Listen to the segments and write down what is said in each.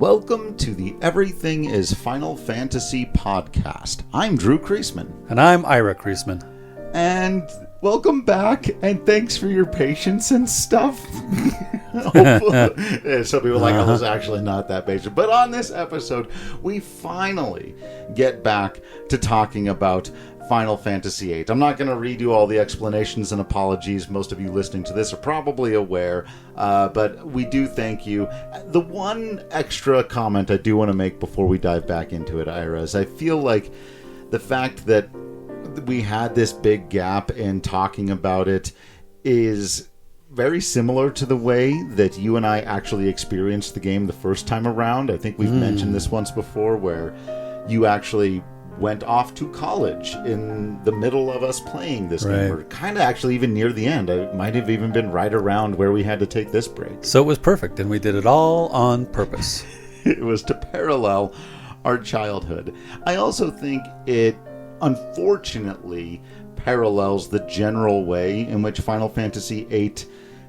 Welcome to the Everything is Final Fantasy podcast. I'm Drew Kreisman. And I'm Ira Kreisman. And welcome back, and thanks for your patience and stuff. Some people are like, oh, this is actually not that patient. But on this episode, we finally get back to talking about Final Fantasy VIII. I'm not going to redo all the explanations and apologies. Most of you listening to this are probably aware, but we do thank you. The one extra comment I do want to make before we dive back into it, Ira, is I feel like the fact that we had this big gap in talking about it is very similar to the way that you and I actually experienced the game the first time around. I think we've mentioned this once before, where you actually went off to college in the middle of us playing this game, or kind of actually even near the end. It might have even been right around where we had to take this break. So it was perfect, and we did it all on purpose. It was to parallel our childhood. I also think it, unfortunately, parallels the general way in which Final Fantasy VIII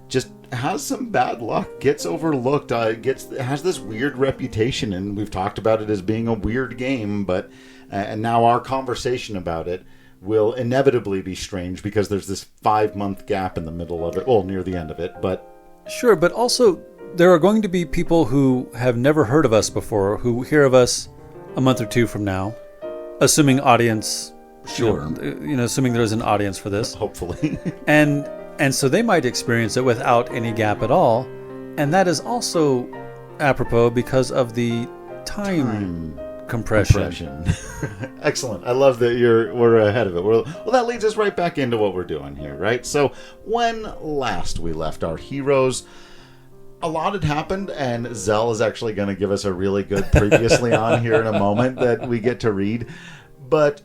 just has some bad luck, gets overlooked, has this weird reputation, and we've talked about it as being a weird game, but and now our conversation about it will inevitably be strange because there's this 5-month gap in the middle of it, well, near the end of it, but... Sure, but also there are going to be people who have never heard of us before, who hear of us a month or two from now, assuming audience... Sure. Assuming there's an audience for this. Hopefully. And so they might experience it without any gap at all, and that is also apropos because of the time compression. Excellent. I love that we're ahead of it. Well, that leads us right back into what we're doing here, right? So when last we left our heroes, a lot had happened, and Zell is actually going to give us a really good previously on here in a moment that we get to read. But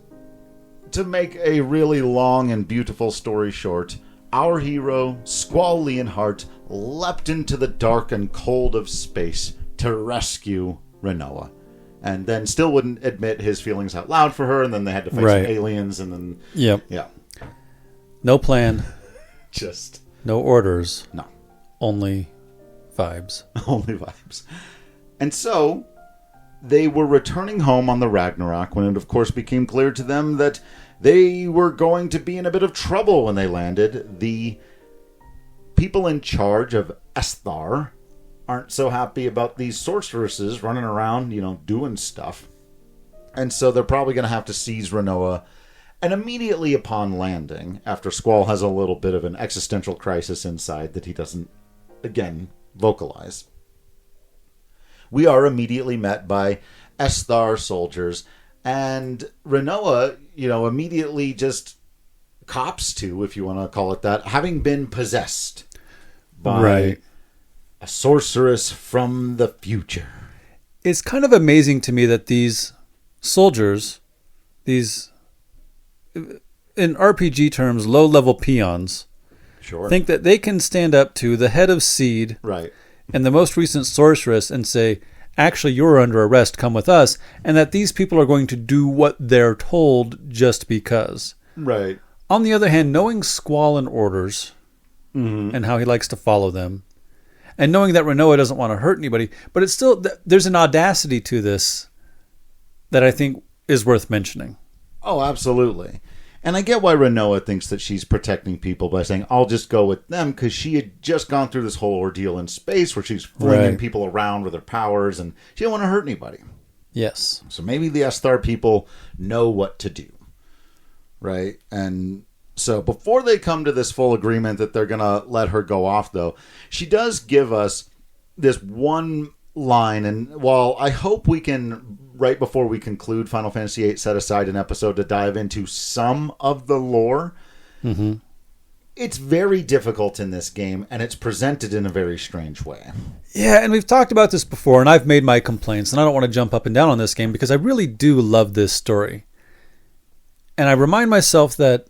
to make a really long and beautiful story short, our hero, Squall Leonhart, leapt into the dark and cold of space to rescue Rinoa. And then still wouldn't admit his feelings out loud for her, and then they had to fight some aliens, and then... Yep. Yeah. No plan. Just... No orders. No. Only vibes. Only vibes. And so, they were returning home on the Ragnarok when it, of course, became clear to them that they were going to be in a bit of trouble when they landed. The people in charge of Esthar aren't so happy about these sorceresses running around, doing stuff. And so they're probably going to have to seize Rinoa. And immediately upon landing, after Squall has a little bit of an existential crisis inside that he doesn't, again, vocalize, we are immediately met by Esthar soldiers. And Rinoa, immediately just cops to, if you want to call it that, having been possessed by a sorceress from the future. It's kind of amazing to me that these soldiers, these, in RPG terms, low-level peons, think that they can stand up to the head of Seed and the most recent sorceress and say, actually, you're under arrest, come with us, and that these people are going to do what they're told just because. Right. On the other hand, knowing Squall and orders and how he likes to follow them, and knowing that Rinoa doesn't want to hurt anybody, but it's still, there's an audacity to this that I think is worth mentioning. Oh, absolutely. And I get why Rinoa thinks that she's protecting people by saying, I'll just go with them, because she had just gone through this whole ordeal in space where she's flinging people around with her powers, and she didn't want to hurt anybody. Yes. So maybe the Esthar people know what to do. Right? And so before they come to this full agreement that they're going to let her go off, though, she does give us this one line. And while I hope we can, right before we conclude Final Fantasy VIII, set aside an episode to dive into some of the lore, it's very difficult in this game, and it's presented in a very strange way. Yeah, and we've talked about this before, and I've made my complaints, and I don't want to jump up and down on this game because I really do love this story. And I remind myself that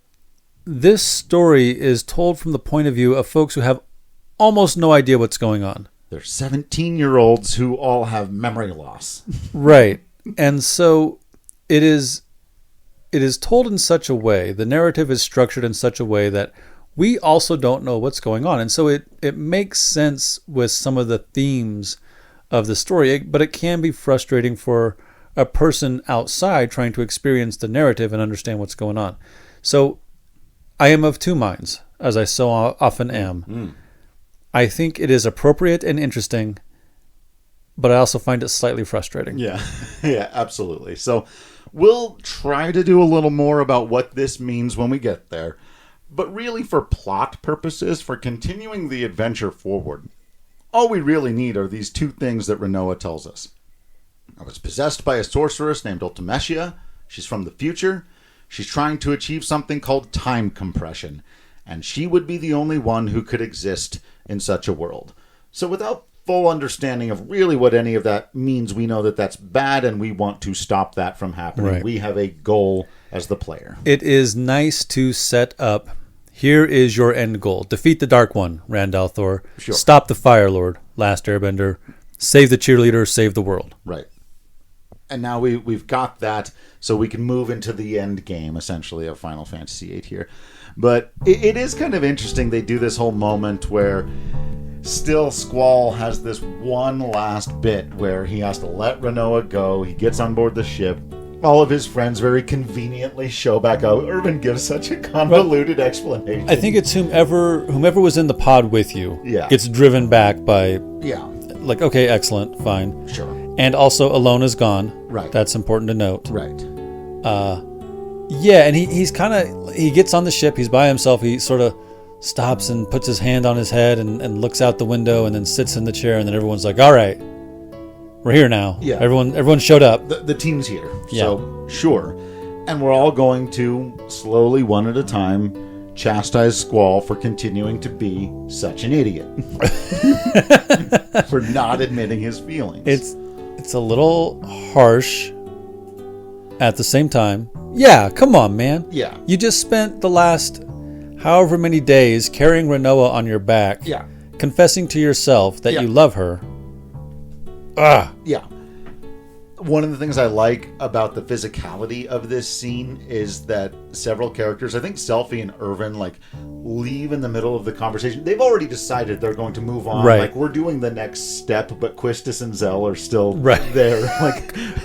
this story is told from the point of view of folks who have almost no idea what's going on. They're 17-year-olds who all have memory loss. Right. And so it is told in such a way, the narrative is structured in such a way that we also don't know what's going on. And so it makes sense with some of the themes of the story, but it can be frustrating for a person outside trying to experience the narrative and understand what's going on. So I am of two minds, as I so often am. I think it is appropriate and interesting, but I also find it slightly frustrating. Yeah, yeah, absolutely. So we'll try to do a little more about what this means when we get there. But really, for plot purposes, for continuing the adventure forward, all we really need are these two things that Rinoa tells us. I was possessed by a sorceress named Ultimecia. She's from the future. She's trying to achieve something called time compression, and she would be the only one who could exist in such a world. So without full understanding of really what any of that means, we know that that's bad and we want to stop that from happening. Right. We have a goal as the player. It is nice to set up, here is your end goal. Defeat the Dark One, Randall Thor. Sure. Stop the Fire Lord, Last Airbender. Save the cheerleader, save the world. Right. And now we've got that, so we can move into the end game, essentially, of Final Fantasy VIII here. But it is kind of interesting. They do this whole moment where still Squall has this one last bit where he has to let Rinoa go. He gets on board the ship. All of his friends very conveniently show back up. Irvin gives such a convoluted explanation. I think it's whomever was in the pod with you gets driven back by... Yeah. Like, okay, excellent, fine. Sure. And also, Alone is gone. Right. That's important to note. Right. Yeah, and he gets on the ship. He's by himself. He sort of stops and puts his hand on his head and looks out the window and then sits in the chair. And then everyone's like, all right, we're here now. Yeah. Everyone showed up. The team's here. Yeah. So, sure. And we're all going to, slowly, one at a time, chastise Squall for continuing to be such an idiot. For not admitting his feelings. It's a little harsh. At the same time, yeah, come on, man. Yeah. You just spent the last however many days carrying Rinoa on your back. Yeah. Confessing to yourself that you love her. Yeah. One of the things I like about the physicality of this scene is that several characters, I think Selphie and Irvin, leave in the middle of the conversation. They've already decided they're going to move on. Right. Like, we're doing the next step, but Quistis and Zell are still there.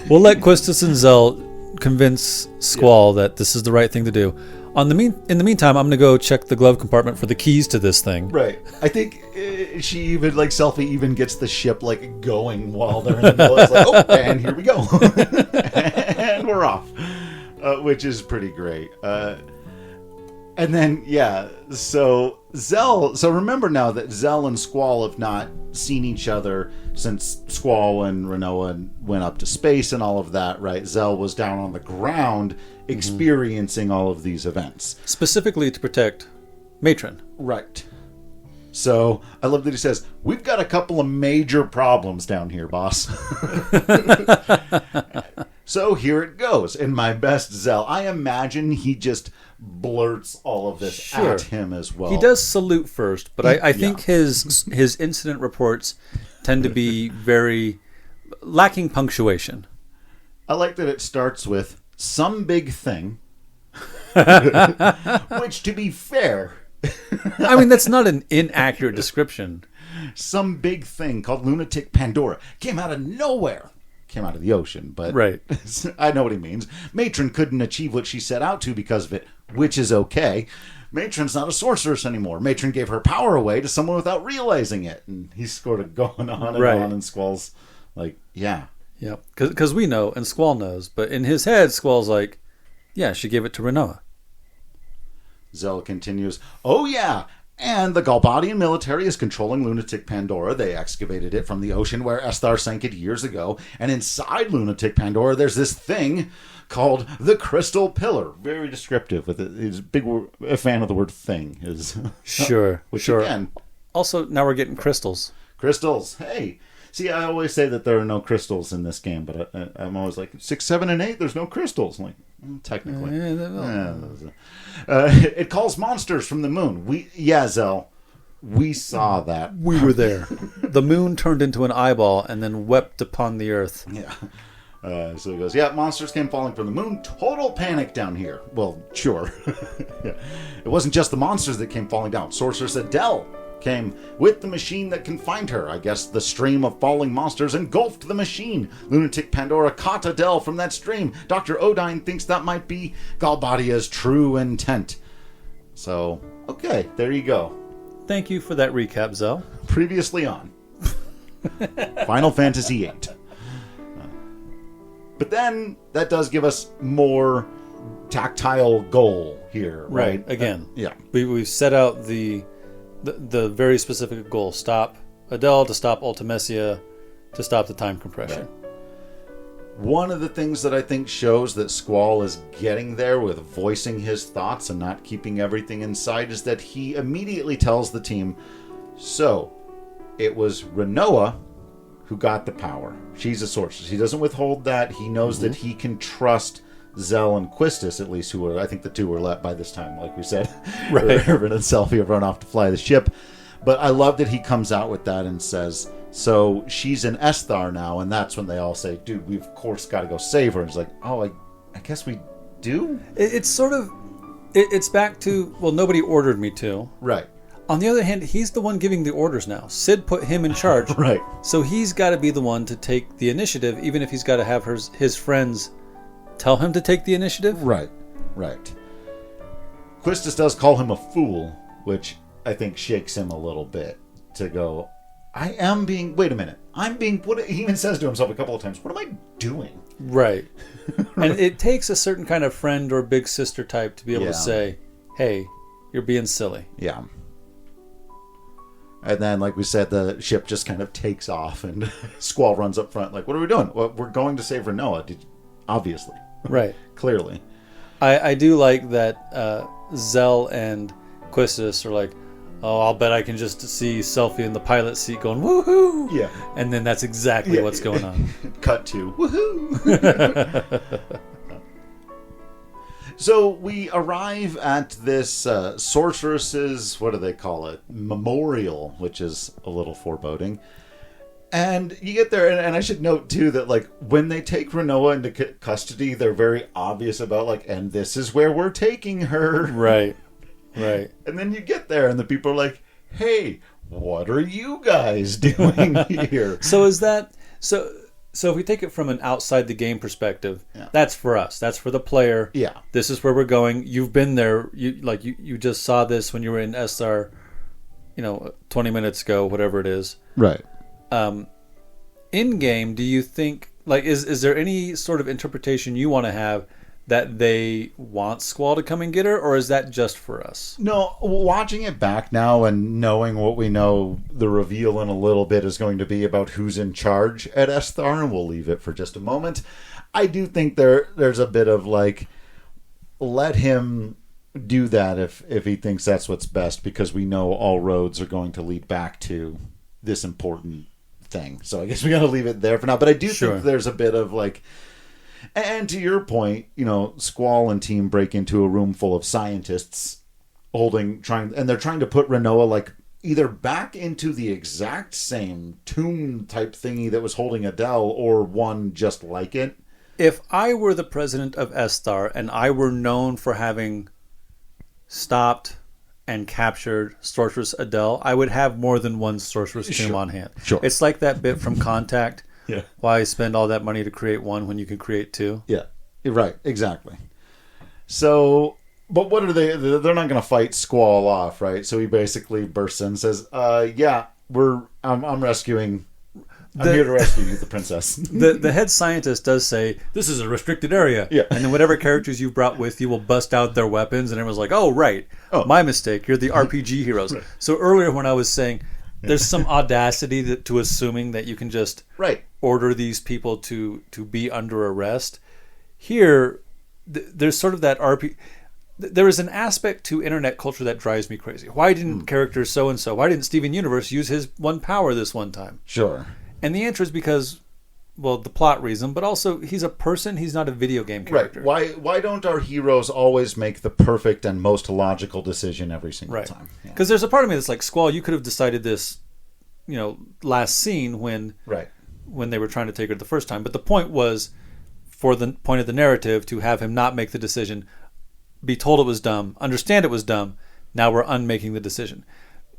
We'll let Quistis and Zell convince Squall that this is the right thing to do. In the meantime, I'm going to go check the glove compartment for the keys to this thing. Right. I think she even, Selphie even gets the ship, going while they're in the middle. It's like, oh, and here we go. And we're off. Which is pretty great. And then, so remember now that Zell and Squall have not seen each other since Squall and Rinoa went up to space and all of that, right? Zell was down on the ground experiencing all of these events. Specifically to protect Matron. Right. So, I love that he says, we've got a couple of major problems down here, boss. So, here it goes. In my best Zell, I imagine he just blurts all of this at him as well. He does salute first, but I think his incident reports tend to be very lacking punctuation. I like that it starts with some big thing, which, to be fair... I mean, that's not an inaccurate description. Some big thing called Lunatic Pandora came out of nowhere. Came out of the ocean, but right. I know what he means. Matron couldn't achieve what she set out to because of it, which is okay. Matron's not a sorceress anymore. Matron gave her power away to someone without realizing it. And he's sort of going on and on, and Squall's like, yeah. Yeah, because we know, and Squall knows, but in his head, Squall's like, yeah, she gave it to Rinoa. Zell continues, oh yeah, and the Galbadian military is controlling Lunatic Pandora. They excavated it from the ocean where Esthar sank it years ago. And inside Lunatic Pandora, there's this thing called the Crystal Pillar. Very descriptive. He's a fan of the word thing. Sure. Again, also, now we're getting crystals. Crystals. Hey. See, I always say that there are no crystals in this game, but I'm always like, 6, 7, and 8, there's no crystals. I'm like, technically. It calls monsters from the moon. Zell, we saw that. We were there. The moon turned into an eyeball and then wept upon the earth. Yeah. So he goes, monsters came falling from the moon. Total panic down here. Well, sure. Yeah. It wasn't just the monsters that came falling down. Sorceress Adele came with the machine that can find her. I guess the stream of falling monsters engulfed the machine. Lunatic Pandora caught Adele from that stream. Dr. Odine thinks that might be Galbadia's true intent. So, okay, there you go. Thank you for that recap, Zell. Previously on Final Fantasy VIII. But then that does give us more tactile goal here, right? Again, yeah. We've set out the very specific goal: stop Adele, to stop Ultimecia, to stop the time compression. Right. One of the things that I think shows that Squall is getting there with voicing his thoughts and not keeping everything inside is that he immediately tells the team, so it was Rinoa who got the power. She's a sorceress. He doesn't withhold that. He knows that he can trust Zell and Quistis, at least, who are, I think the two were let by this time, like we said. Right. Irvin and Selphie have run off to fly the ship. But I love that he comes out with that and says, so she's an Esthar now, and that's when they all say, dude, we've of course got to go save her. And it's like, oh, I guess we do? It's sort of, it's back to, well, nobody ordered me to. Right. On the other hand, he's the one giving the orders now. Sid put him in charge. Right. So he's got to be the one to take the initiative, even if he's got to have his friends tell him to take the initiative. Right. Quistis does call him a fool, which I think shakes him a little bit to go, wait a minute. What he even says to himself a couple of times, what am I doing? Right. And it takes a certain kind of friend or big sister type to be able to say, hey, you're being silly. Yeah. And then, like we said, the ship just kind of takes off and Squall runs up front like, what are we doing? Well, we're going to save Rinoa, obviously. Right. Clearly. I do like that Zell and Quistis are like, oh, I'll bet I can just see Selphie in the pilot seat going, woohoo! Yeah. And then that's exactly what's going on. Cut to, woohoo! So we arrive at this sorceress's, what do they call it? Memorial, which is a little foreboding. And you get there, and I should note, too, that, like, when they take Rinoa into custody, they're very obvious about, like, and this is where we're taking her. Right. And then you get there, and the people are like, hey, what are you guys doing here? So is that... So if we take it from an outside the game perspective, that's for us. That's for the player. Yeah. This is where we're going. You've been there. You just saw this when you were in SR, 20 minutes ago, whatever it is. Right. In game, do you think, like, is there any sort of interpretation you want to have that they want Squall to come and get her, or is that just for us? No, watching it back now and knowing what we know, the reveal in a little bit is going to be about who's in charge at Esthar, and we'll leave it for just a moment. I do think there's a bit of, like, let him do that if he thinks that's what's best, because we know all roads are going to lead back to this important thing. So I guess we got to leave it there for now. But I do think there's a bit of, like... And to your point, Squall and team break into a room full of scientists and they're trying to put Rinoa, like, either back into the exact same tomb type thingy that was holding Adele, or one just like it. If I were the president of Esthar and I were known for having stopped and captured Sorceress Adele, I would have more than one Sorceress tomb on hand. Sure. It's like that bit from Contact. Yeah. Why spend all that money to create one when you can create two? Yeah. Right. Exactly. So, but what are they? They're not going to fight Squall off, right? So he basically bursts in and says, I'm rescuing... I'm here to rescue you, the princess. The head scientist does say, this is a restricted area. Yeah. And then whatever characters you've brought with you will bust out their weapons. And everyone's like, oh, right. Oh. My mistake. You're the RPG heroes. Right. So earlier when I was saying... There's some audacity to assuming that you can just order these people to be under arrest. Here, there's sort of that RPG. There is an aspect to internet culture that drives me crazy. Why didn't character so-and-so, why didn't Steven Universe use his one power this one time? Sure. And the answer is because, well, the plot reason, but also he's a person, he's not a video game character. Right. Why don't our heroes always make the perfect and most logical decision every single time? Because there's a part of me that's like, Squall, you could have decided this, last scene when they were trying to take her the first time. But the point was, for the point of the narrative, to have him not make the decision, be told it was dumb, understand it was dumb, now we're unmaking the decision.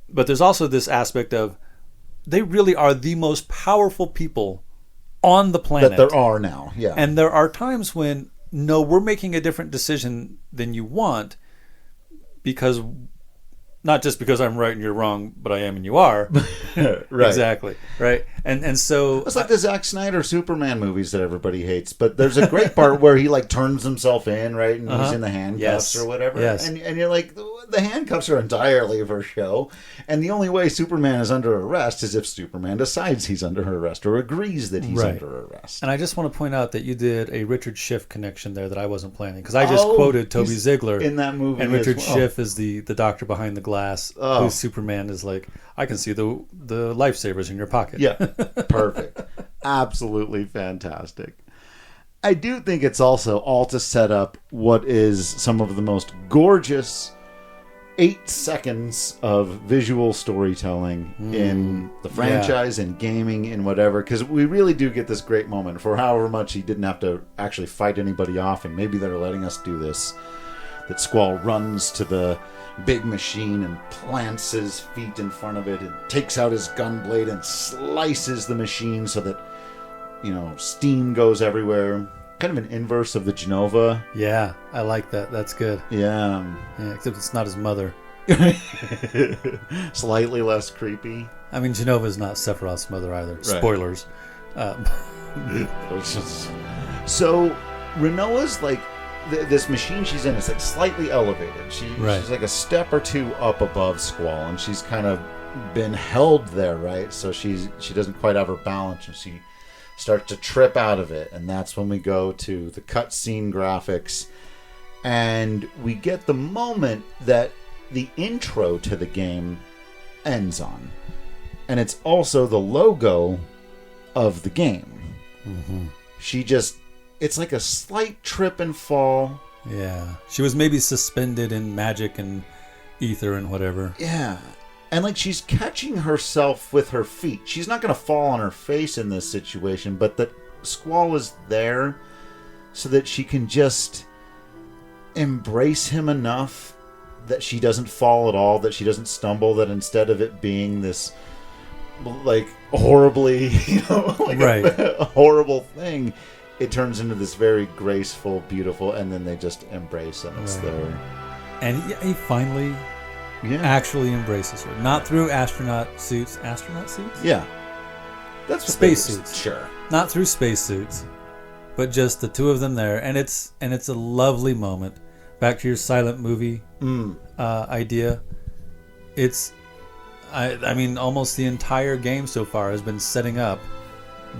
But there's also this aspect of they really are the most powerful people on the planet. That there are now, yeah. And there are times when, no, we're making a different decision than you want because, not just because I'm right and you're wrong, but I am and you are. Right. Exactly. Right. And so it's like the Zack Snyder Superman movies that everybody hates, but there's a great part where he like turns himself in, right, and he's in the handcuffs or whatever. Yes. And you're like, the handcuffs are entirely for show, and the only way Superman is under arrest is if Superman decides he's under arrest or agrees that he's under arrest. And I just want to point out that you did a Richard Schiff connection there that I wasn't planning, because I just quoted Toby Ziegler in that movie, and Richard Schiff is the doctor behind the glass, whose Superman is like, I can see the lifesavers in your pocket. Yeah, perfect. Absolutely fantastic. I do think it's also all to set up what is some of the most gorgeous 8 seconds of visual storytelling in the franchise, in gaming, in whatever, because we really do get this great moment for however much he didn't have to actually fight anybody off, and maybe they're letting us do this, that Squall runs to the big machine and plants his feet in front of it and takes out his gun blade and slices the machine so that, steam goes everywhere. Kind of an inverse of the Genova. Yeah, I like that. That's good. Yeah, except it's not his mother. Slightly less creepy. I mean, Genova's not Sephiroth's mother either. Right. Spoilers. So, Rinoa's like, this machine she's in is like slightly elevated. She's like a step or two up above Squall, and she's kind of been held there, right? So she doesn't quite have her balance, and she starts to trip out of it, and that's when we go to the cutscene graphics, and we get the moment that the intro to the game ends on, and it's also the logo of the game. Mm-hmm. It's like a slight trip and fall. Yeah. She was maybe suspended in magic and ether and whatever. Yeah. And like she's catching herself with her feet. She's not going to fall on her face in this situation, but that Squall is there so that she can just embrace him enough that she doesn't fall at all, that she doesn't stumble, that instead of it being this like horribly, a horrible thing, it turns into this very graceful, beautiful, and then they just embrace, and it's there. And he finally actually embraces her. Not through astronaut suits. Astronaut suits? Yeah. That's space suits. Sure. Not through space suits, but just the two of them there. And it's a lovely moment. Back to your silent movie idea. I mean, almost the entire game so far has been setting up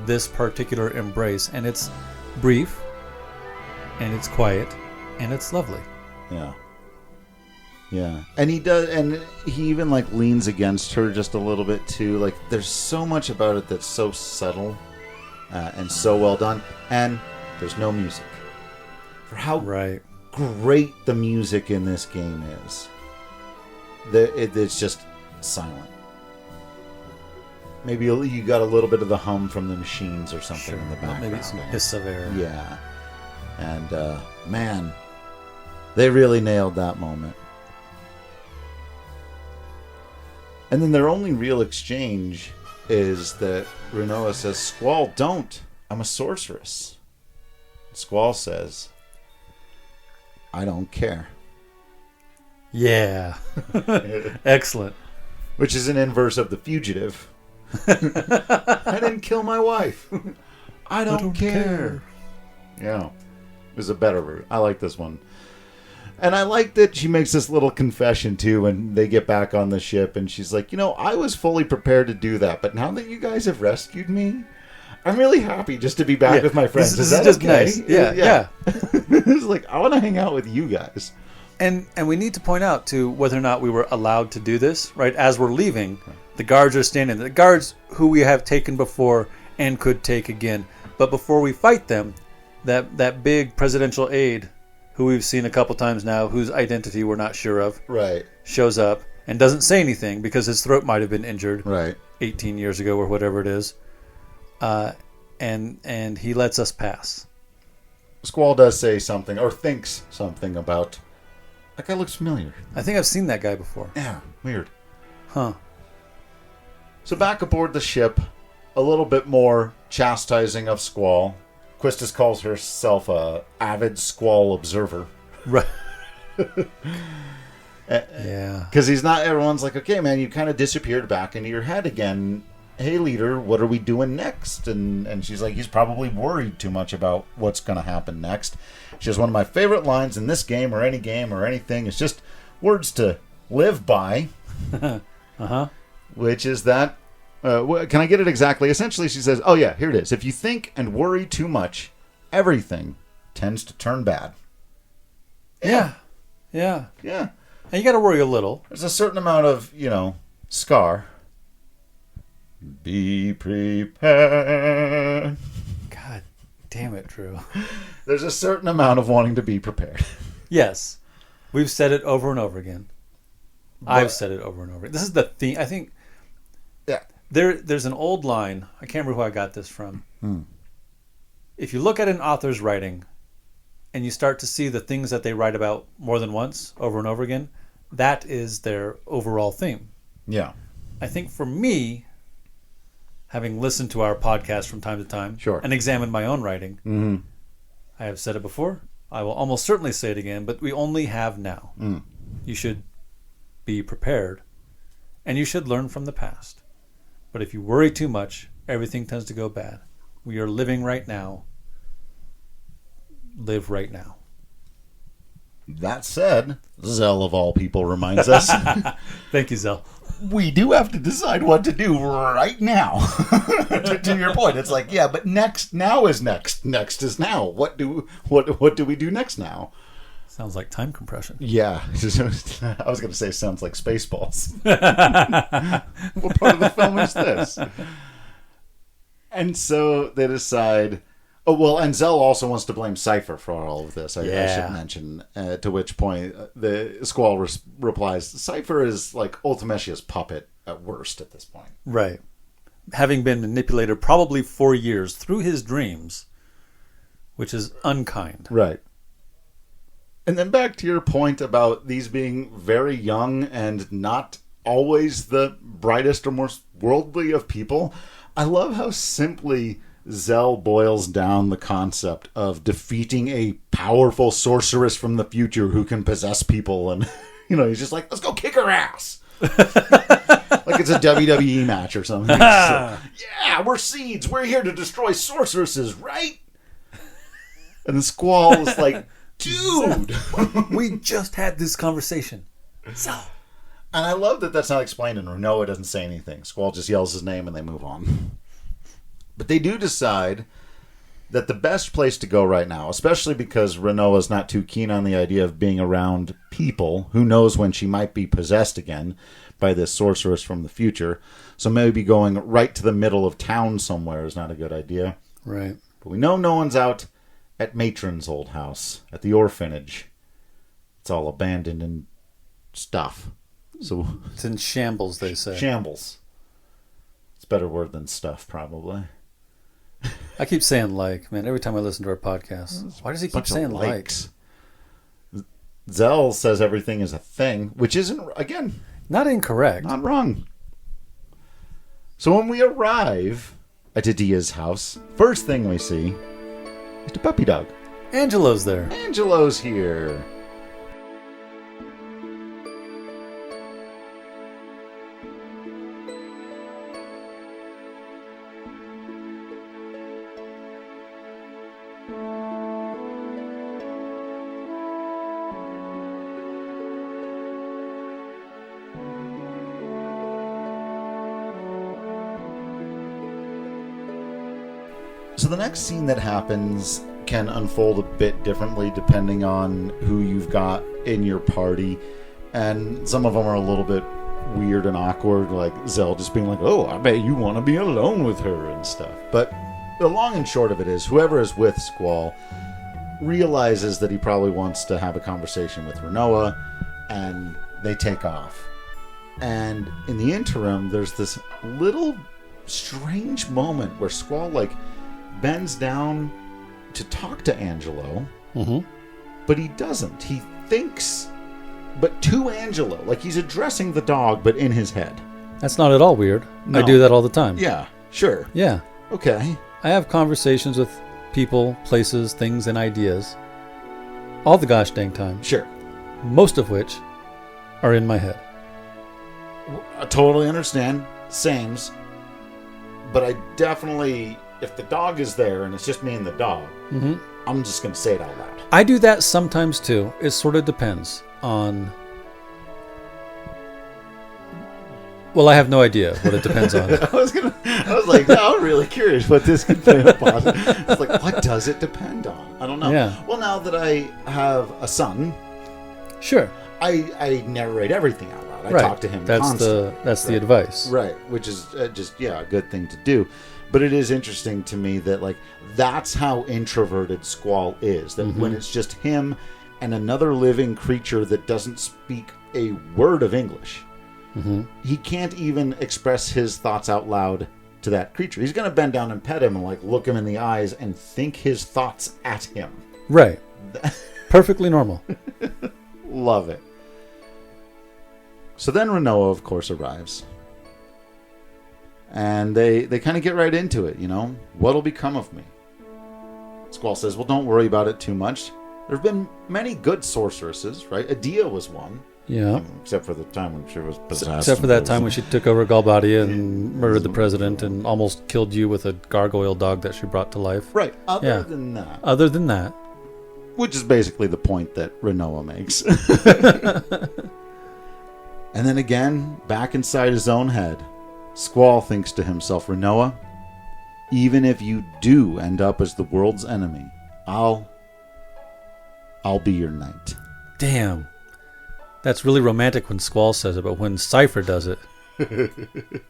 this particular embrace, and it's brief, and it's quiet, and it's lovely. Yeah, and he does, and he even like leans against her just a little bit too. Like, there's so much about it that's so subtle and so well done, and there's no music. For how great the music in this game is, it's just silent. Maybe you got a little bit of the hum from the machines or something in the background. Maybe some hiss of air. Yeah. And, man, they really nailed that moment. And then their only real exchange is that Rinoa says, Squall, don't. I'm a sorceress. Squall says, I don't care. Yeah. Excellent. Which is an inverse of The Fugitive. I didn't kill my wife. I don't care. Yeah. It was a better route. I like this one. And I like that she makes this little confession, too, when they get back on the ship. And she's like, I was fully prered to do that. But now that you guys have rescued me, I'm really happy just to be back with my friends. Is that just okay? Nice. Yeah. It's like, I want to hang out with you guys. And we need to point out, too, whether or not we were allowed to do this, right? As we're leaving, the guards are standing. The guards who we have taken before and could take again. But before we fight them, that big presidential aide, who we've seen a couple times now, whose identity we're not sure of, shows up and doesn't say anything because his throat might have been injured 18 years ago or whatever it is. And he lets us pass. Squall does say something, or thinks something about, that guy looks familiar. I think I've seen that guy before. Yeah, weird. Huh. So back aboard the ship, a little bit more chastising of Squall. Quistis calls herself a avid Squall observer. Right. Yeah. Because he's not, everyone's like, okay, man, you kind of disappeared back into your head again. Hey, leader, what are we doing next? And she's like, he's probably worried too much about what's going to happen next. She has one of my favorite lines in this game or anything. It's just words to live by. Uh-huh. Which is that, can I get it exactly? Essentially, she says, oh yeah, here it is. If you think and worry too much, everything tends to turn bad. Yeah. Yeah. And you got to worry a little. There's a certain amount of, Scar. Be prepared. God damn it, Drew. There's a certain amount of wanting to be prepared. Yes. We've said it over and over again. I've said it over and over. This is the theme. I think there's an old line. I can't remember who I got this from. If you look at an author's writing and you start to see the things that they write about more than once, over and over again, that is their overall theme. Yeah. I think for me, having listened to our podcast from time to time and examined my own writing, I have said it before. I will almost certainly say it again, but we only have now. You should be prepared, and you should learn from the past. But if you worry too much, everything tends to go bad. We are living right now. Live right now. That said, Zell of all people reminds us. Thank you, Zell. We do have to decide what to do right now. to your point, it's like, yeah, but now is next. Next is now. What do we do next now? Sounds like time compression. Yeah. I was going to say sounds like Spaceballs. What part of the film is this? And so they decide... Oh, well, and Zell also wants to blame Cypher for all of this, I should mention. To which point the Squall replies, Cypher is like Ultimeshia's puppet at worst at this point. Right. Having been manipulated probably for years through his dreams, which is unkind. Right. And then back to your point about these being very young and not always the brightest or most worldly of people, I love how simply Zell boils down the concept of defeating a powerful sorceress from the future who can possess people. And, he's just like, let's go kick her ass. Like it's a WWE match or something. So, yeah, we're seeds. We're here to destroy sorceresses, right? And the Squall is like, dude, we just had this conversation. Zell. And I love that that's not explained, and Rinoa doesn't say anything. Squall just yells his name and they move on. But they do decide that the best place to go right now, especially because Rinoa's not too keen on the idea of being around people, who knows when she might be possessed again by this sorceress from the future. So maybe going right to the middle of town somewhere is not a good idea. Right. But we know no one's out at Matron's old house, at the orphanage. It's all abandoned and stuff. So it's in shambles, they say. Shambles. It's a better word than stuff, probably. I keep saying like, man, every time I listen to our podcast. Why does he keep saying likes? Zell says everything is a thing, which isn't, again, not incorrect. Not wrong. So when we arrive at Adia's house, first thing we see is the puppy dog. Angelo's there. Angelo's here. So the next scene that happens can unfold a bit differently depending on who you've got in your party. And some of them are a little bit weird and awkward, like Zell just being like, oh, I bet you want to be alone with her and stuff. But the long and short of it is, whoever is with Squall realizes that he probably wants to have a conversation with Rinoa, and they take off. And in the interim, there's this little strange moment where Squall, bends down to talk to Angelo, but he doesn't. He thinks but to Angelo. Like, he's addressing the dog, but in his head. That's not at all weird. No. I do that all the time. Yeah, sure. Yeah. Okay. I have conversations with people, places, things, and ideas all the gosh dang time. Sure. Most of which are in my head. I totally understand. Sames. But I definitely, if the dog is there and it's just me and the dog, I'm just going to say it out loud. I do that sometimes too. It sort of depends on... Well, I have no idea what it depends on. I was like, no, I'm really curious what this could be upon. It's like, what does it depend on? I don't know. Yeah. Well, now that I have a son, sure, I narrate everything out loud. I right. talk to him that's constantly. That's the advice. Right, which is just, a good thing to do. But it is interesting to me that, like, that's how introverted Squall is. That when it's just him and another living creature that doesn't speak a word of English, he can't even express his thoughts out loud to that creature. He's going to bend down and pet him and, like, look him in the eyes and think his thoughts at him. Right. Perfectly normal. Love it. So then Rinoa, of course, arrives. And they kind of get right into it, What'll become of me? Squall says, well, don't worry about it too much. There have been many good sorceresses, right? Adia was one. Yeah. Except for the time when she was possessed. Except for that time when she took over Galbadia and murdered the president and almost killed you with a gargoyle dog that she brought to life. Right. Other than that. Which is basically the point that Rinoa makes. And then again, back inside his own head, Squall thinks to himself, Rinoa, even if you do end up as the world's enemy, I'll be your knight. Damn. That's really romantic when Squall says it, but when Cypher does it,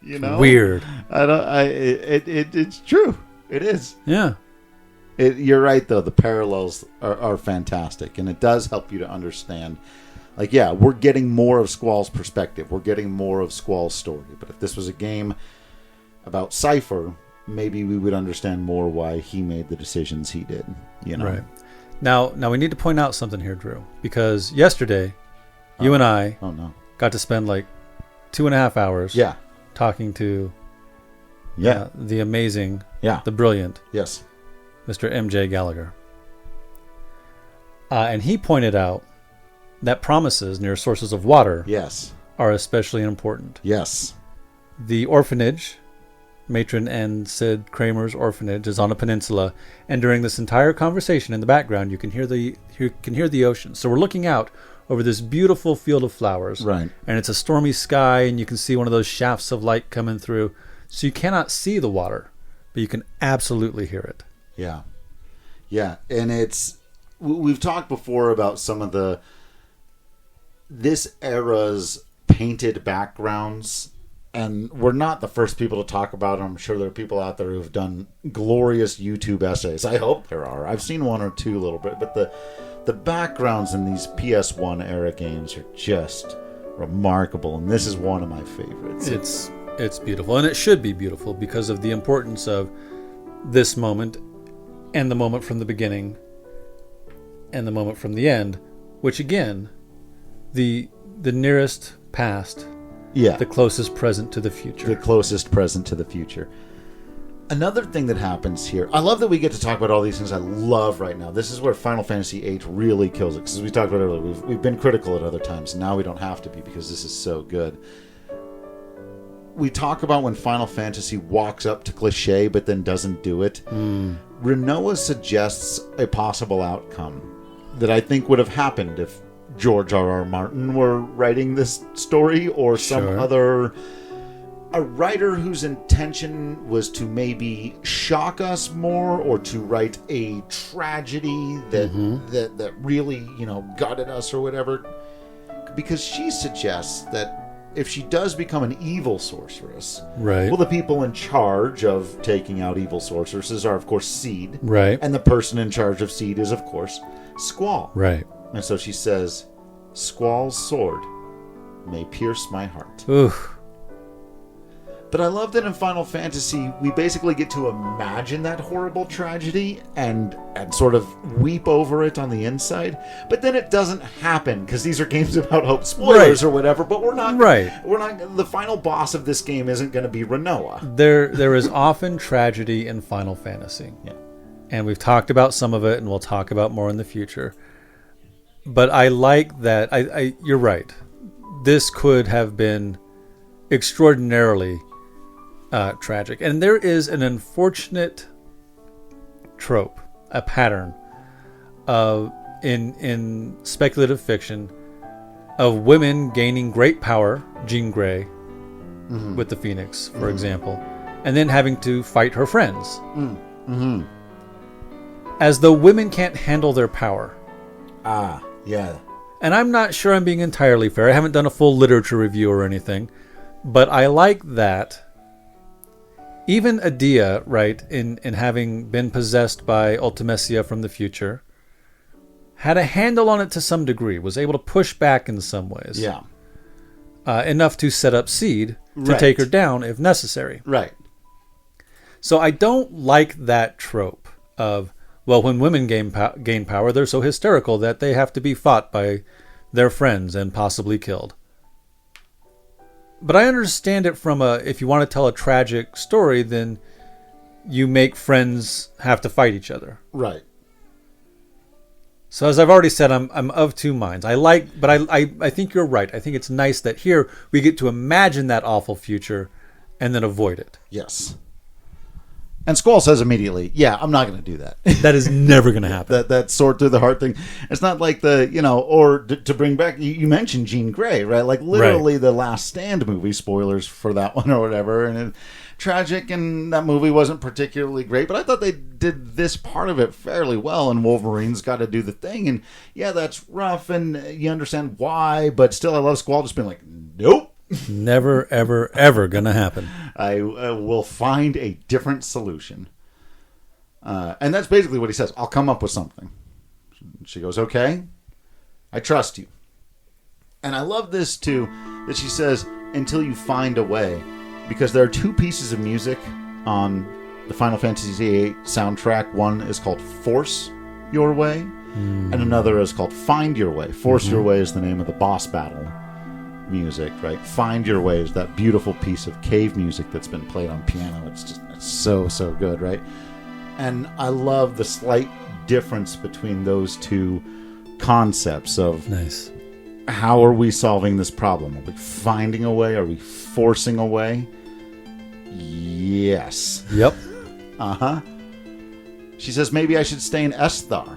weird. It's true. It is. Yeah. You're right, though. The parallels are fantastic, and it does help you to understand. Like, yeah, we're getting more of Squall's perspective. We're getting more of Squall's story. But if this was a game about Cypher, maybe we would understand more why he made the decisions he did. Right. Now we need to point out something here, Drew, because yesterday... You and I got to spend like 2.5 hours talking to the amazing, the brilliant Mr. MJ Gallagher. And he pointed out that promises near sources of water are especially important. Yes. The orphanage, Matron and Sid Kramer's orphanage, is on a peninsula, and during this entire conversation in the background you can hear the ocean. So we're looking out over this beautiful field of flowers. Right. And it's a stormy sky, and you can see one of those shafts of light coming through. So you cannot see the water, but you can absolutely hear it. Yeah. Yeah. And we've talked before about some of this era's painted backgrounds, and we're not the first people to talk about it. I'm sure there are people out there who've done glorious YouTube essays. I hope there are. I've seen one or two a little bit, but the backgrounds in these PS1 era games are just remarkable, and this is one of my favorites. It's beautiful, and it should be beautiful because of the importance of this moment and the moment from the beginning and the moment from the end, which again, the nearest past, the closest present to the future. The closest present to the future. Another thing that happens here, I love that we get to talk about all these things I love right now. This is where Final Fantasy VIII really kills it. Because as we talked about earlier, we've been critical at other times. And now we don't have to be because this is so good. We talk about when Final Fantasy walks up to cliche but then doesn't do it. Rinoa suggests a possible outcome that I think would have happened if George R.R. Martin were writing this story or some other... A writer whose intention was to maybe shock us more or to write a tragedy that really, gutted us or whatever. Because she suggests that if she does become an evil sorceress, well, the people in charge of taking out evil sorceresses are, of course, Seed. Right. And the person in charge of Seed is, of course, Squall. Right. And so she says, Squall's sword may pierce my heart. Oof. But I love that in Final Fantasy, we basically get to imagine that horrible tragedy and sort of weep over it on the inside. But then it doesn't happen because these are games about hope, spoilers or whatever. But we're not. We're not. The final boss of this game isn't going to be Rinoa. There is often tragedy in Final Fantasy. Yeah. And we've talked about some of it, and we'll talk about more in the future. But I like that. You're right. This could have been extraordinarily tragic. And there is an unfortunate trope, a pattern of in speculative fiction of women gaining great power, Jean Grey with the Phoenix, for example, and then having to fight her friends. As though women can't handle their power. Yeah. And I'm not sure I'm being entirely fair. I haven't done a full literature review or anything. But I like that even Adia, right, in having been possessed by Ultimecia from the future, had a handle on it to some degree, was able to push back in some ways. Yeah. Enough to set up Seed to take her down if necessary. Right. So I don't like that trope of, well, when women gain power, they're so hysterical that they have to be fought by their friends and possibly killed. But I understand it from if you want to tell a tragic story, then you make friends have to fight each other. Right. So as I've already said, I'm of two minds. I think you're right. I think it's nice that here we get to imagine that awful future and then avoid it. Yes. And Squall says immediately, yeah, I'm not going to do that. That is never going to happen. that sword through the heart thing. It's not like or to bring back, you mentioned Jean Grey, right? Like literally the Last Stand movie, spoilers for that one or whatever. And tragic, and that movie wasn't particularly great, but I thought they did this part of it fairly well, and Wolverine's got to do the thing. And yeah, that's rough, and you understand why, but still I love Squall just being like, nope. Never, ever, ever gonna happen. I will find a different solution. And that's basically what he says. I'll come up with something. She goes, okay, I trust you. And I love this too, that she says, until you find a way. Because there are two pieces of music on the Final Fantasy VIII soundtrack. One is called Force Your Way, and another is called Find Your Way. Force Your Way is the name of the boss battle music, right? Find Your Way is that beautiful piece of cave music that's been played on piano. It's so good, right? And I love the slight difference between those two concepts of nice. How are we solving this problem? Are we finding a way? Are we forcing a way? Yes. Yep. Uh-huh. She says, maybe I should stay in Esthar.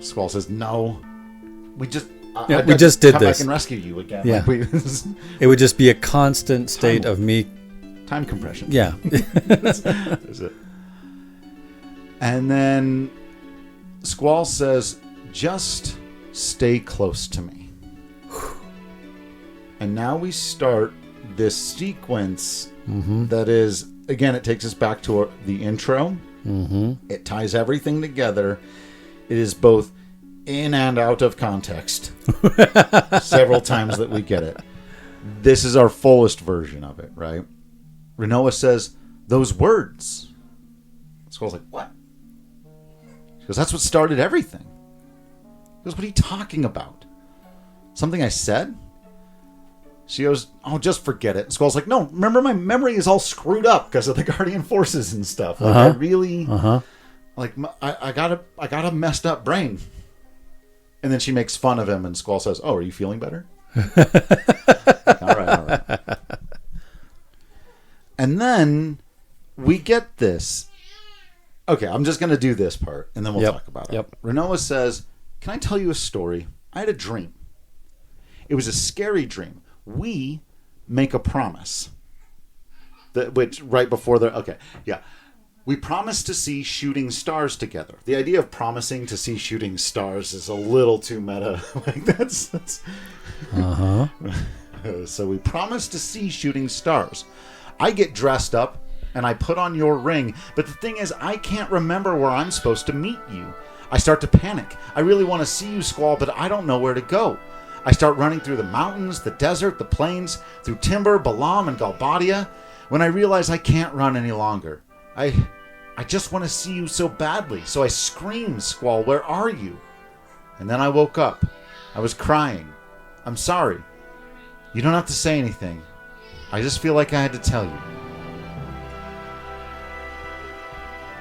Squall says, no. We just did this. I can rescue you again. Yeah. It would just be a constant state of me. Time compression. Yeah. That's it. And then Squall says, just stay close to me. And now we start this sequence that is, again, it takes us back to the intro. It ties everything together. It is both in and out of context. Several times that we get it. This is our fullest version of it, right? Rinoa says, those words. Squall's like, what? She goes, that's what started everything. He goes, what are you talking about? Something I said? She goes, oh, just forget it. Squall's like, no, remember my memory is all screwed up because of the Guardian Forces and stuff. Like, I really, like, I got a messed up brain. And then she makes fun of him, and Squall says, oh, are you feeling better? Like, all right. And then we get this. Okay, I'm just going to do this part, and then we'll talk about it. Rinoa says, can I tell you a story? I had a dream. It was a scary dream. We make a promise. Which, right before the... Okay, yeah. We promise to see shooting stars together. The idea of promising to see shooting stars is a little too meta. Like, that's... So we promise to see shooting stars. I get dressed up, and I put on your ring, but the thing is, I can't remember where I'm supposed to meet you. I start to panic. I really want to see you, Squall, but I don't know where to go. I start running through the mountains, the desert, the plains, through Timber, Balam, and Galbadia. when I realize I can't run any longer. I just want to see you so badly. So I screamed, Squall, where are you? And then I woke up. I was crying. I'm sorry. You don't have to say anything. I just feel like I had to tell you.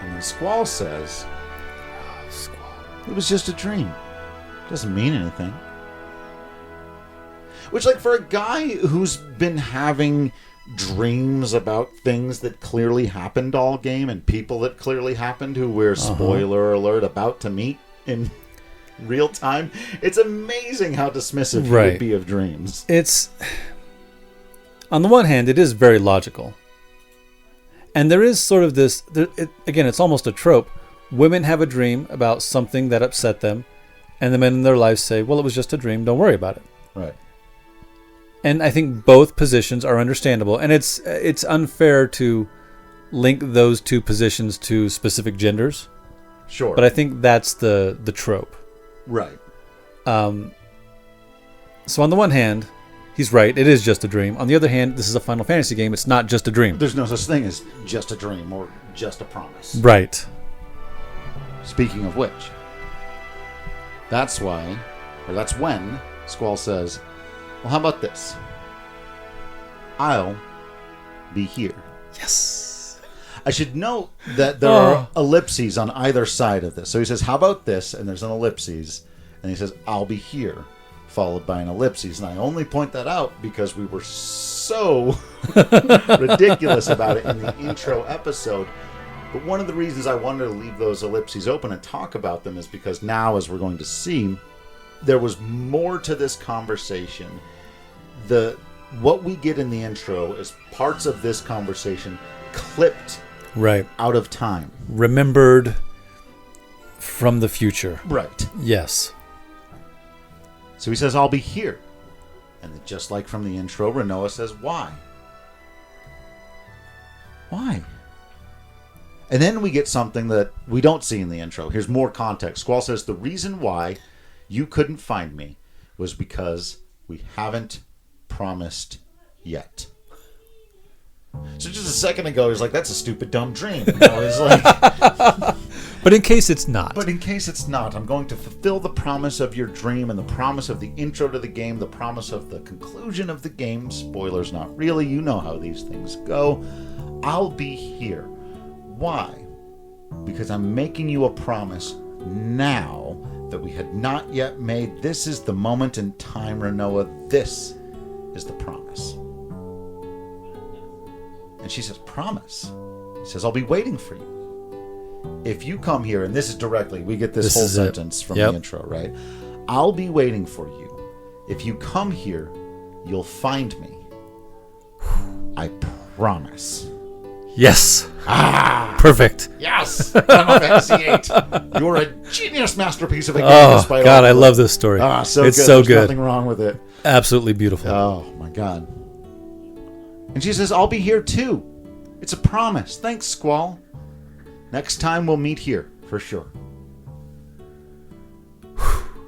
And then Squall says, it was just a dream. Doesn't mean anything. Which, like, for a guy who's been having dreams about things that clearly happened all game and people that clearly happened who we're, spoiler alert, about to meet in real time, it's amazing how dismissive he would be of dreams. It's, on the one hand, it is very logical. And there is sort of this, again, it's almost a trope. Women have a dream about something that upset them, and the men in their lives say, well, it was just a dream, don't worry about it. Right. And I think both positions are understandable, and it's unfair to link those two positions to specific genders. Sure. But I think that's the trope. Right. So on the one hand, he's right, it is just a dream. On the other hand, this is a Final Fantasy game, it's not just a dream. There's no such thing as just a dream or just a promise. Right. Speaking of which, that's when Squall says, well, how about this? I'll be here. Yes. I should note that there are ellipses on either side of this. So he says, how about this? And there's an ellipses. And he says, I'll be here, followed by an ellipses. And I only point that out because we were so ridiculous about it in the intro episode. But one of the reasons I wanted to leave those ellipses open and talk about them is because now, as we're going to see, there was more to this conversation. What we get in the intro is parts of this conversation clipped out of time. Remembered from the future. Right. Yes. So he says, I'll be here. And just like from the intro, Rinoa says, why? Why? And then we get something that we don't see in the intro. Here's more context. Squall says, the reason why you couldn't find me was because we haven't promised yet. So just a second ago, he was like, that's a stupid, dumb dream. I was like... But in case it's not. I'm going to fulfill the promise of your dream and the promise of the intro to the game, the promise of the conclusion of the game. Spoilers, not really. You know how these things go. I'll be here. Why? Because I'm making you a promise now that we had not yet made. This is the moment in time, Rinoa. This is the promise. And she says, promise? He says, I'll be waiting for you. If you come here, and this is directly, we get this whole sentence from the intro, right? I'll be waiting for you. If you come here, you'll find me. I promise. Yes. Perfect. Yes. Final Fantasy VIII. You're a genius masterpiece of a game. Oh, God, I love this story. So it's good. so There's good. nothing wrong with it. Absolutely beautiful. Oh, my God. And she says, I'll be here too. It's a promise. Thanks, Squall. Next time we'll meet here, for sure.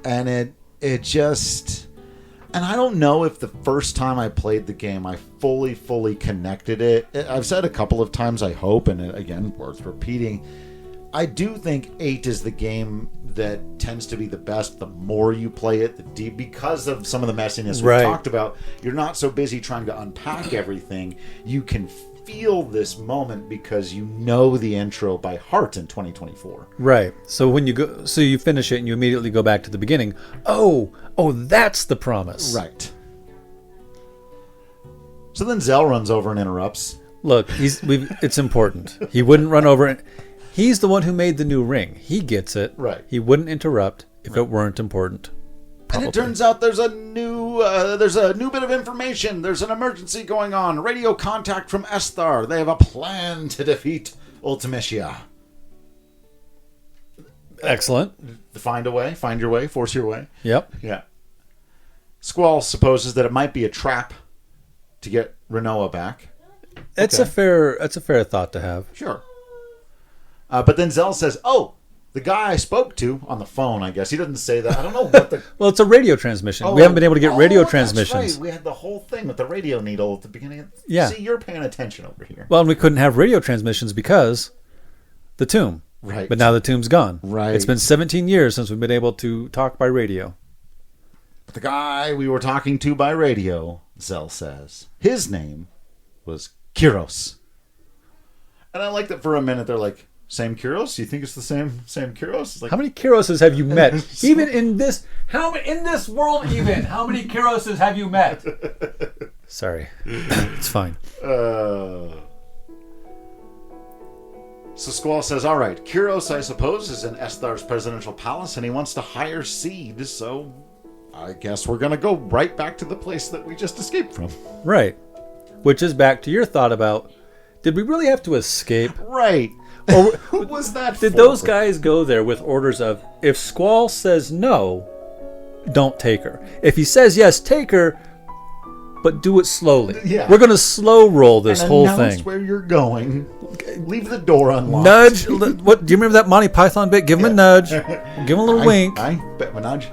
And it just... And I don't know if the first time I played the game, I fully connected it. I've said a couple of times, I hope, and again, worth repeating. I do think 8 is the game that tends to be the best the more you play it, the deep, because of some of the messiness we talked about. You're not so busy trying to unpack everything. You can feel this moment because you know the intro by heart in 2024. Right. So when you finish it and you immediately go back to the beginning. Oh, that's the promise. Right. So then Zell runs over and interrupts. Look, it's important. He wouldn't run over it. He's the one who made the new ring. He gets it. Right. He wouldn't interrupt if it weren't important. Probably. And it turns out there's a new bit of information. There's an emergency going on. Radio contact from Esthar. They have a plan to defeat Ultimecia. Excellent. Find a way. Find your way. Force your way. Yep. Yeah. Squall supposes that it might be a trap to get Rinoa back. That's a fair thought to have. Sure. But then Zell says, "Oh, The guy I spoke to on the phone, I guess. He doesn't say that. I don't know what the... Well, it's a radio transmission. We haven't been able to get radio transmissions. That's right. We had the whole thing with the radio needle at the beginning. Yeah. See, you're paying attention over here. Well, and we couldn't have radio transmissions because the tomb. Right. But now the tomb's gone. Right. It's been 17 years since we've been able to talk by radio. But the guy we were talking to by radio, Zell says, his name was Kyros. And I like that for a minute they're like, same Kyros? You think it's the same Kyros? It's like, how many Kyroses have you met? Even in this world, how many Kyroses have you met? Sorry, it's fine. So Squall says, all right, Kyros, I suppose, is in Esthar's presidential palace, and he wants to hire Seed, so I guess we're going to go right back to the place that we just escaped from. Right. Which is back to your thought about, did we really have to escape? Right. Or who was that Did for? those guys go there with orders of, if Squall says no, don't take her. If he says yes, take her, but do it slowly. Yeah. We're going to slow roll this and whole announce thing. Where you're going. Leave the door unlocked. Nudge. What? Do you remember that Monty Python bit? Give him a nudge. Give him a little wink. Bit of a nudge.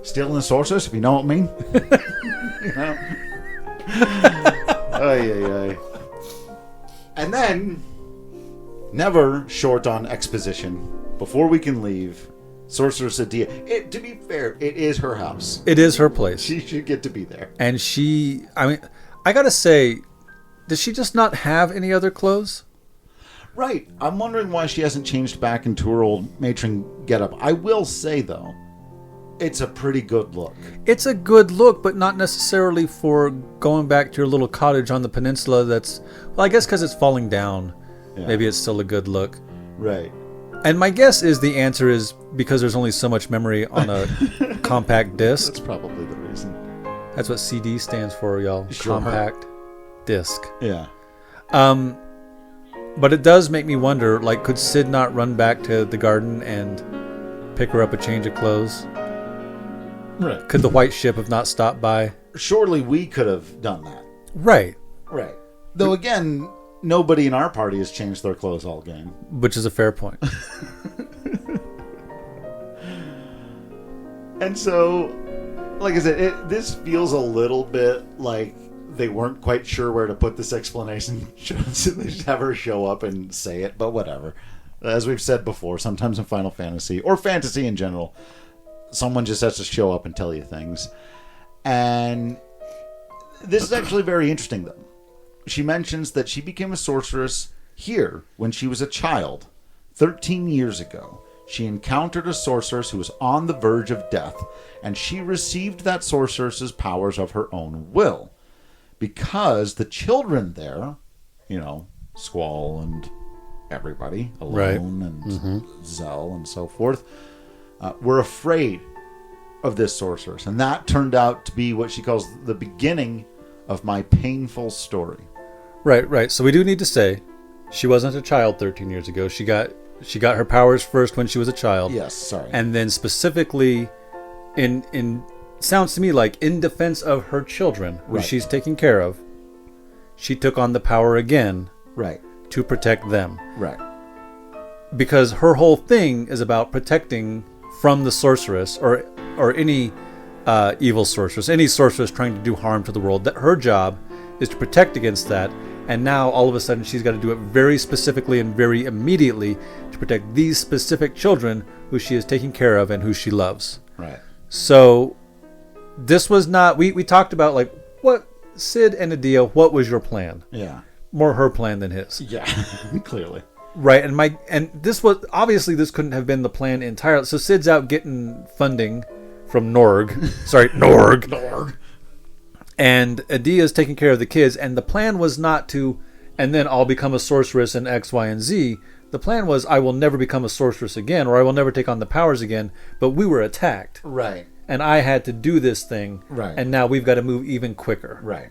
Stealing the sorceress, if you know what I mean. You know? Ay. And then, never short on exposition, before we can leave, Sorceress Adia. To be fair, it is her house. It is her place. She should get to be there. And I gotta say, does she just not have any other clothes? Right. I'm wondering why she hasn't changed back into her old matron getup. I will say, though, it's a pretty good look. It's a good look, but not necessarily for going back to your little cottage on the peninsula that's... Well, I guess because it's falling down. Yeah. Maybe it's still a good look. Right. And my guess is the answer is because there's only so much memory on a compact disc. That's probably the reason. That's what CD stands for, y'all. Sure. Compact disc. Yeah. But it does make me wonder, like, could Sid not run back to the garden and pick her up a change of clothes? Right. Could the white ship have not stopped by? Surely we could have done that. Right. Right. Though, again, nobody in our party has changed their clothes all game. Which is a fair point. And so, like I said, this feels a little bit like they weren't quite sure where to put this explanation. So they just have her show up and say it, but whatever. As we've said before, sometimes in Final Fantasy, or fantasy in general, someone just has to show up and tell you things. And this is actually very interesting, though. She mentions that she became a sorceress here when she was a child. 13 years ago, she encountered a sorceress who was on the verge of death, and she received that sorceress's powers of her own will. Because the children there, Squall and everybody, Alone and Zell and so forth, were afraid of this sorceress. And that turned out to be what she calls the beginning of my painful story. Right. So we do need to say, she wasn't a child 13 years ago. She got her powers first when she was a child. Yes, sorry. And then specifically, in sounds to me like in defense of her children, who she's taking care of, she took on the power again. Right. To protect them. Right. Because her whole thing is about protecting from the sorceress or any evil sorceress, any sorceress trying to do harm to the world. That her job is to protect against that. And now all of a sudden she's got to do it very specifically and very immediately to protect these specific children who she is taking care of and who she loves. Right. So this was not, we talked about like, what, Sid and Adia, what was your plan? Yeah. More her plan than his. Yeah, clearly. Right, and this was, obviously this couldn't have been the plan entirely. So Sid's out getting funding from Norg. Sorry, Norg. Norg. And Adia's taking care of the kids, and the plan was not to, and then I'll become a sorceress in X, Y, and Z. The plan was I will never become a sorceress again, or I will never take on the powers again, but we were attacked. Right. And I had to do this thing. Right. And now we've got to move even quicker. Right.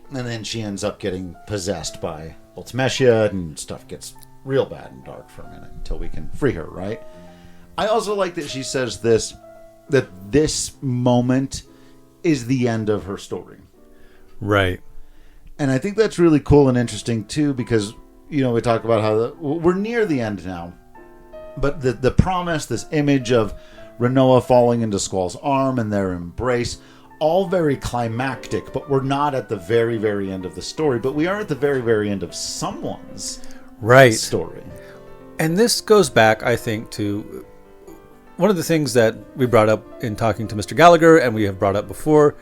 And then she ends up getting possessed by Ultimecia, and stuff gets real bad and dark for a minute until we can free her, right? I also like that she says that this moment is the end of her story. Right. And I think that's really cool and interesting, too, because, we talk about how we're near the end now But the promise, this image of Rinoa falling into Squall's arm and their embrace, all very climactic, but we're not at the very, very end of the story, but we are at the very, very end of someone's story. And this goes back, I think, to one of the things that we brought up in talking to Mr. Gallagher, and we have brought up before.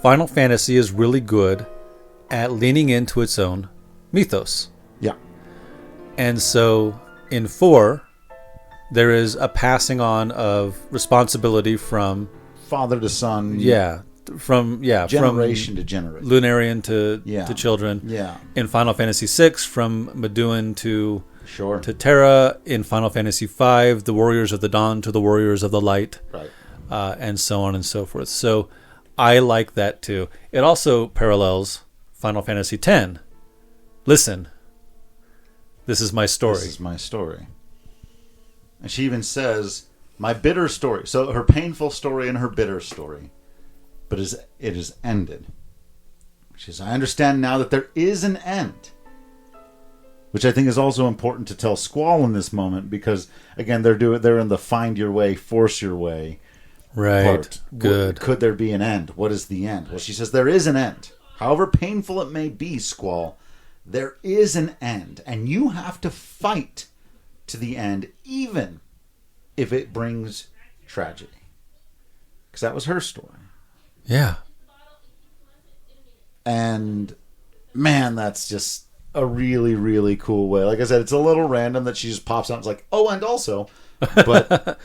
Final Fantasy is really good at leaning into its own mythos. Yeah. And so in 4, there is a passing on of responsibility from father to son. From generation to generation. Lunarian to children. Yeah. In Final Fantasy VI, from Meduin to Terra. In Final Fantasy V, the Warriors of the Dawn to the Warriors of the Light. Right. And so on and so forth. So I like that too. It also parallels Final Fantasy X. Listen, this is my story. This is my story. And she even says, my bitter story. So her painful story and her bitter story. But it is ended. She says, I understand now that there is an end. Which I think is also important to tell Squall in this moment, because again, they're in the find your way, force your way part. Good. Could there be an end? What is the end? Well, she says there is an end. However painful it may be, Squall, there is an end, and you have to fight to the end, even if it brings tragedy. Because that was her story. Yeah. And man, that's just a really, really cool way. Like I said, it's a little random that she just pops out and is like, oh, and also. But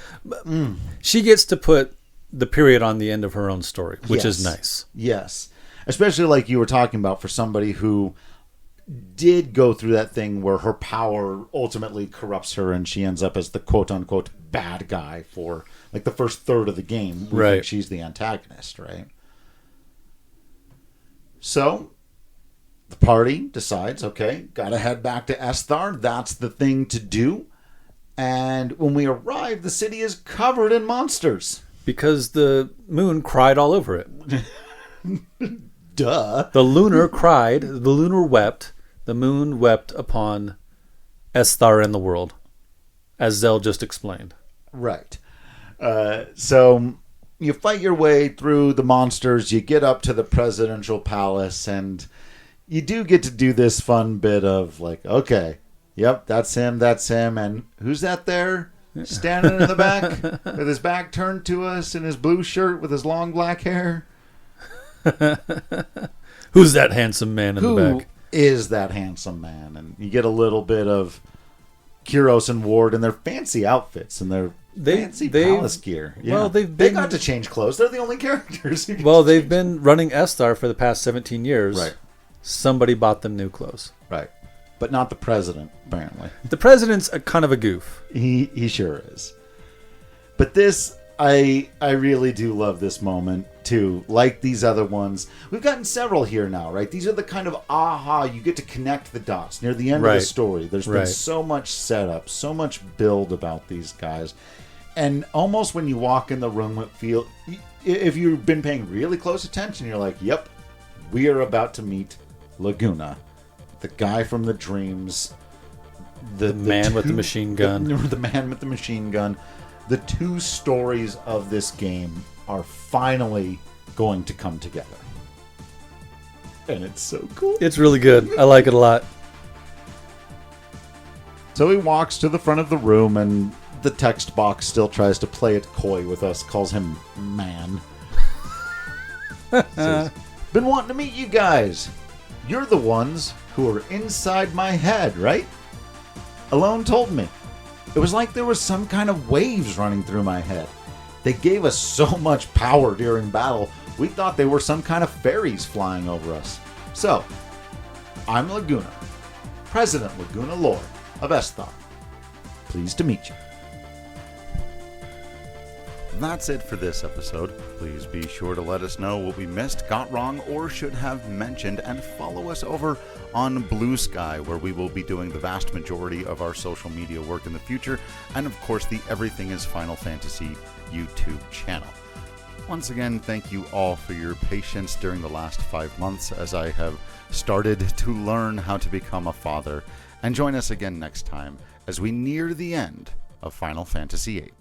she gets to put the period on the end of her own story, which is nice. Yes. Especially like you were talking about, for somebody who did go through that thing where her power ultimately corrupts her and she ends up as the quote-unquote bad guy for like the first third of the game. We think she's the antagonist, right? So the party decides, okay, gotta head back to Esthar. That's the thing to do. And when we arrive, the city is covered in monsters. Because the moon cried all over it. Duh. The lunar cried, the lunar wept, the moon wept upon Esthar and the world, as Zell just explained. Right. So you fight your way through the monsters, you get up to the presidential palace, and you do get to do this fun bit of like, okay, yep, that's him, and who's that there? Standing in the back with his back turned to us in his blue shirt with his long black hair. Who's that handsome man in the back? Who is that handsome man? And you get a little bit of Kyros and Ward in their fancy outfits and their fancy palace gear. Yeah. Well, they got to change clothes. They're the only characters. Well, they've been running Esthar for the past 17 years. Right. Somebody bought them new clothes. Right. But not the president, apparently. The president's a kind of a goof. He sure is. But this, I really do love this moment, too. Like these other ones. We've gotten several here now, right? These are the kind of you get to connect the dots near the end of the story. There's been so much setup, so much build about these guys. And almost when you walk in the room, if you've been paying really close attention, you're like, yep, we are about to meet Laguna. The guy from the dreams. The man with the machine gun. The man with the machine gun. The two stories of this game are finally going to come together. And it's so cool. It's really good. I like it a lot. So he walks to the front of the room, and the text box still tries to play it coy with us, calls him man. Says, been wanting to meet you guys. You're the ones who are inside my head, right? Alone told me. It was like there was some kind of waves running through my head. They gave us so much power during battle, we thought they were some kind of fairies flying over us. So, I'm Laguna, President Laguna Lord of Esthar. Pleased to meet you. That's it for this episode. Please be sure to let us know what we missed, got wrong, or should have mentioned, and follow us over on Blue Sky, where we will be doing the vast majority of our social media work in the future, and of course the Everything is Final Fantasy YouTube channel. Once again, thank you all for your patience during the last 5 months as I have started to learn how to become a father, and join us again next time as we near the end of Final Fantasy VIII.